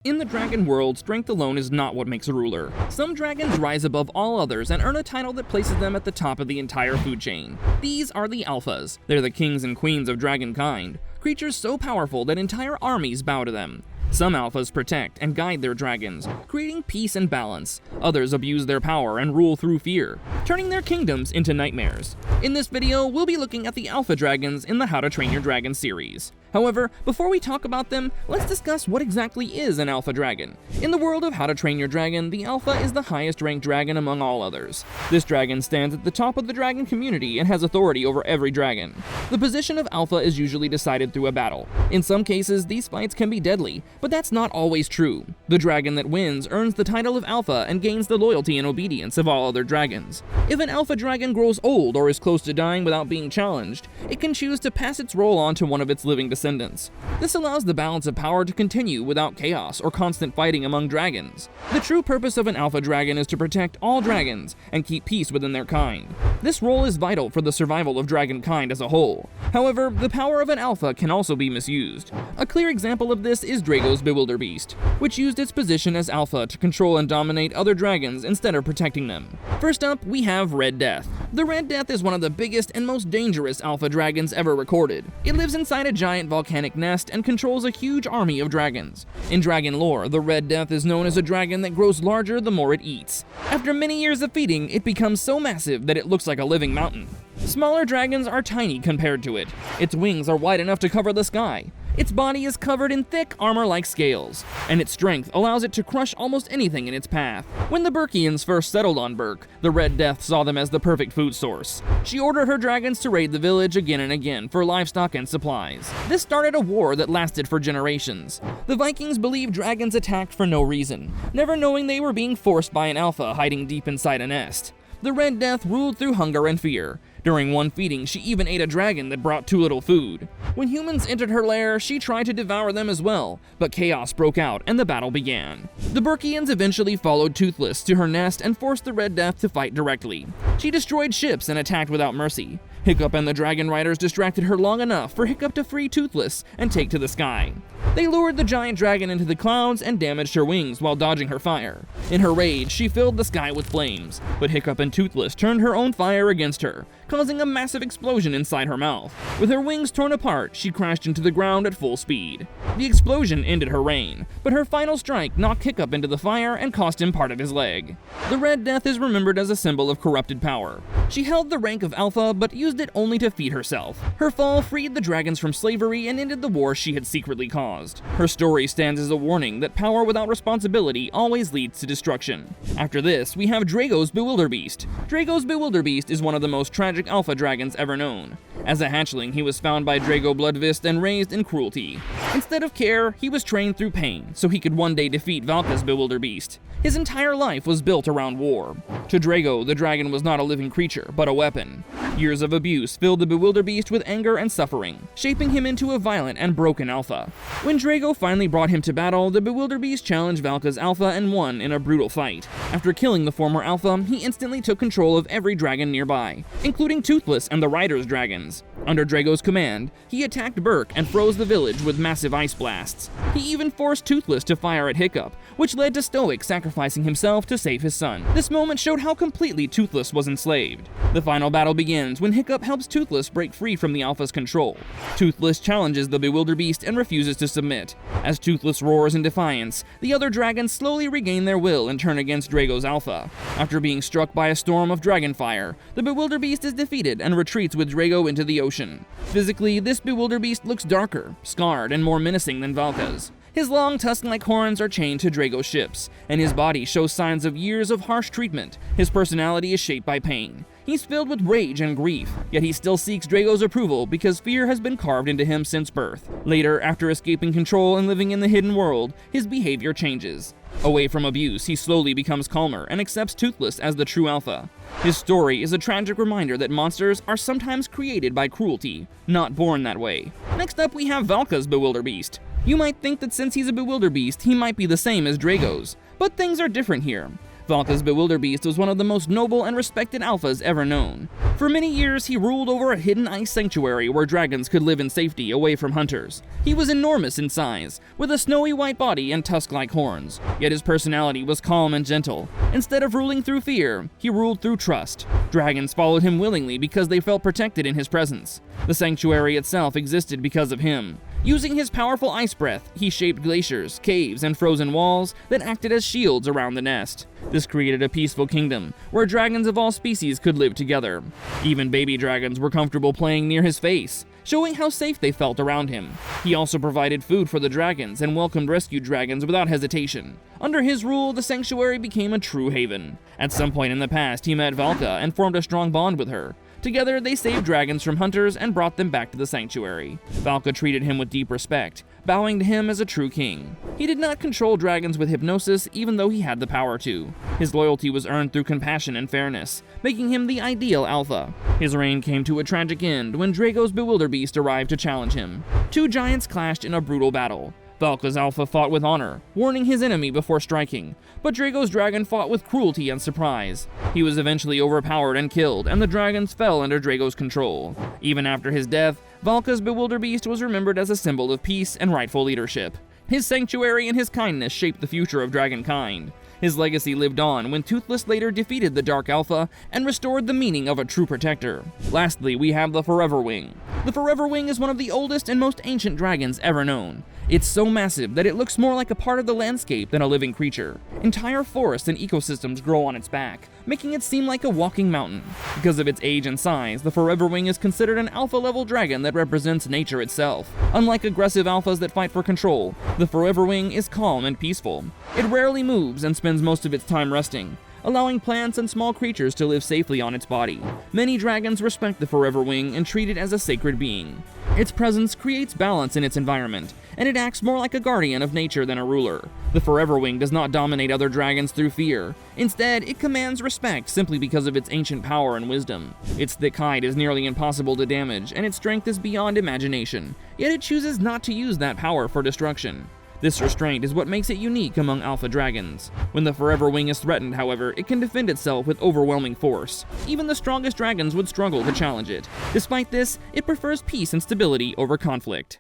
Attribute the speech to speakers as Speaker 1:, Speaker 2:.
Speaker 1: In the dragon world, strength alone is not what makes a ruler. Some dragons rise above all others and earn a title that places them at the top of the entire food chain. These are the alphas. They're the kings and queens of dragonkind, creatures so powerful that entire armies bow to them. Some alphas protect and guide their dragons, creating peace and balance. Others abuse their power and rule through fear, turning their kingdoms into nightmares. In this video, we'll be looking at the alpha dragons in the How to Train Your Dragon series. However, before we talk about them, let's discuss what exactly is an alpha dragon. In the world of How to Train Your Dragon, the alpha is the highest ranked dragon among all others. This dragon stands at the top of the dragon community and has authority over every dragon. The position of alpha is usually decided through a battle. In some cases, these fights can be deadly, but that's not always true. The dragon that wins earns the title of alpha and gains the loyalty and obedience of all other dragons. If an alpha dragon grows old or is close to dying without being challenged, it can choose to pass its role on to one of its living descendants. This allows the balance of power to continue without chaos or constant fighting among dragons. The true purpose of an alpha dragon is to protect all dragons and keep peace within their kind. This role is vital for the survival of dragonkind as a whole. However, the power of an alpha can also be misused. A clear example of this is Valka Bewilderbeast, which used its position as alpha to control and dominate other dragons instead of protecting them. First up, we have Red Death. The Red Death is one of the biggest and most dangerous alpha dragons ever recorded. It lives inside a giant volcanic nest and controls a huge army of dragons. In dragon lore, the Red Death is known as a dragon that grows larger the more it eats. After many years of feeding, it becomes so massive that it looks like a living mountain. Smaller dragons are tiny compared to it. Its wings are wide enough to cover the sky. Its body is covered in thick armor-like scales, and its strength allows it to crush almost anything in its path. When the Burkians first settled on Berk, the Red Death saw them as the perfect food source. She ordered her dragons to raid the village again and again for livestock and supplies. This started a war that lasted for generations. The Vikings believed dragons attacked for no reason, never knowing they were being forced by an alpha hiding deep inside a nest. The Red Death ruled through hunger and fear. During one feeding, she even ate a dragon that brought too little food. When humans entered her lair, she tried to devour them as well, but chaos broke out and the battle began. The Burkians eventually followed Toothless to her nest and forced the Red Death to fight directly. She destroyed ships and attacked without mercy. Hiccup and the dragon riders distracted her long enough for Hiccup to free Toothless and take to the sky. They lured the giant dragon into the clouds and damaged her wings while dodging her fire. In her rage, she filled the sky with flames, but Hiccup and Toothless turned her own fire against her, causing a massive explosion inside her mouth. With her wings torn apart, she crashed into the ground at full speed. The explosion ended her reign, but her final strike knocked Hiccup into the fire and cost him part of his leg. The Red Death is remembered as a symbol of corrupted power. She held the rank of alpha, but used it only to feed herself. Her fall freed the dragons from slavery and ended the war she had secretly caused. Her story stands as a warning that power without responsibility always leads to destruction. After this, we have Valka Bewilderbeast. Valka Bewilderbeast is one of the most tragic alpha dragons ever known. As a hatchling, he was found by Drago Bloodfist and raised in cruelty. Instead of care, he was trained through pain, so he could one day defeat Valka Bewilderbeast. His entire life was built around war. To Drago, the dragon was not a living creature, but a weapon. Years of abuse filled the Bewilderbeast with anger and suffering, shaping him into a violent and broken alpha. When Drago finally brought him to battle, the Bewilderbeast challenged Valka's alpha and won in a brutal fight. After killing the former alpha, he instantly took control of every dragon nearby, including Toothless and the Riders' dragons. Under Drago's command, he attacked Berk and froze the village with massive ice blasts. He even forced Toothless to fire at Hiccup, which led to Stoic sacrificing himself to save his son. This moment showed how completely Toothless was enslaved. The final battle begins when Hiccup helps Toothless break free from the alpha's control. Toothless challenges the Bewilderbeast and refuses to submit. As Toothless roars in defiance, the other dragons slowly regain their will and turn against Drago's alpha. After being struck by a storm of dragon fire, the Bewilderbeast is defeated and retreats with Drago into the ocean. Physically, this Bewilderbeast looks darker, scarred, and more menacing than Valka's. His long tusk-like horns are chained to Drago's ships, and his body shows signs of years of harsh treatment. His personality is shaped by pain. He's filled with rage and grief, yet he still seeks Drago's approval because fear has been carved into him since birth. Later, after escaping control and living in the hidden world, his behavior changes. Away from abuse, he slowly becomes calmer and accepts Toothless as the true alpha. His story is a tragic reminder that monsters are sometimes created by cruelty, not born that way. Next up, we have Valka Bewilderbeast. You might think that since he's a Bewilderbeast, he might be the same as Drago's, but things are different here. Valka's Bewilderbeast was one of the most noble and respected alphas ever known. For many years, he ruled over a hidden ice sanctuary where dragons could live in safety away from hunters. He was enormous in size, with a snowy white body and tusk-like horns, yet his personality was calm and gentle. Instead of ruling through fear, he ruled through trust. Dragons followed him willingly because they felt protected in his presence. The sanctuary itself existed because of him. Using his powerful ice breath, he shaped glaciers, caves, and frozen walls that acted as shields around the nest. This created a peaceful kingdom, where dragons of all species could live together. Even baby dragons were comfortable playing near his face, showing how safe they felt around him. He also provided food for the dragons and welcomed rescued dragons without hesitation. Under his rule, the sanctuary became a true haven. At some point in the past, he met Valka and formed a strong bond with her. Together, they saved dragons from hunters and brought them back to the sanctuary. Valka treated him with deep respect, bowing to him as a true king. He did not control dragons with hypnosis, even though he had the power to. His loyalty was earned through compassion and fairness, making him the ideal alpha. His reign came to a tragic end when Drago's Bewilderbeast arrived to challenge him. Two giants clashed in a brutal battle. Valka's alpha fought with honor, warning his enemy before striking, but Drago's dragon fought with cruelty and surprise. He was eventually overpowered and killed, and the dragons fell under Drago's control. Even after his death, Valka's Bewilderbeast was remembered as a symbol of peace and rightful leadership. His sanctuary and his kindness shaped the future of dragonkind. His legacy lived on when Toothless later defeated the Dark Alpha and restored the meaning of a true protector. Lastly, we have the Forever Wing. The Forever Wing is one of the oldest and most ancient dragons ever known. It's so massive that it looks more like a part of the landscape than a living creature. Entire forests and ecosystems grow on its back, making it seem like a walking mountain. Because of its age and size, the Forever Wing is considered an alpha-level dragon that represents nature itself. Unlike aggressive alphas that fight for control, the Forever Wing is calm and peaceful. It rarely moves and spends most of its time resting, allowing plants and small creatures to live safely on its body. Many dragons respect the Forever Wing and treat it as a sacred being. Its presence creates balance in its environment, and it acts more like a guardian of nature than a ruler. The Forever Wing does not dominate other dragons through fear. Instead, it commands respect simply because of its ancient power and wisdom. Its thick hide is nearly impossible to damage, and its strength is beyond imagination, yet it chooses not to use that power for destruction. This restraint is what makes it unique among alpha dragons. When the Forever Wing is threatened, however, it can defend itself with overwhelming force. Even the strongest dragons would struggle to challenge it. Despite this, it prefers peace and stability over conflict.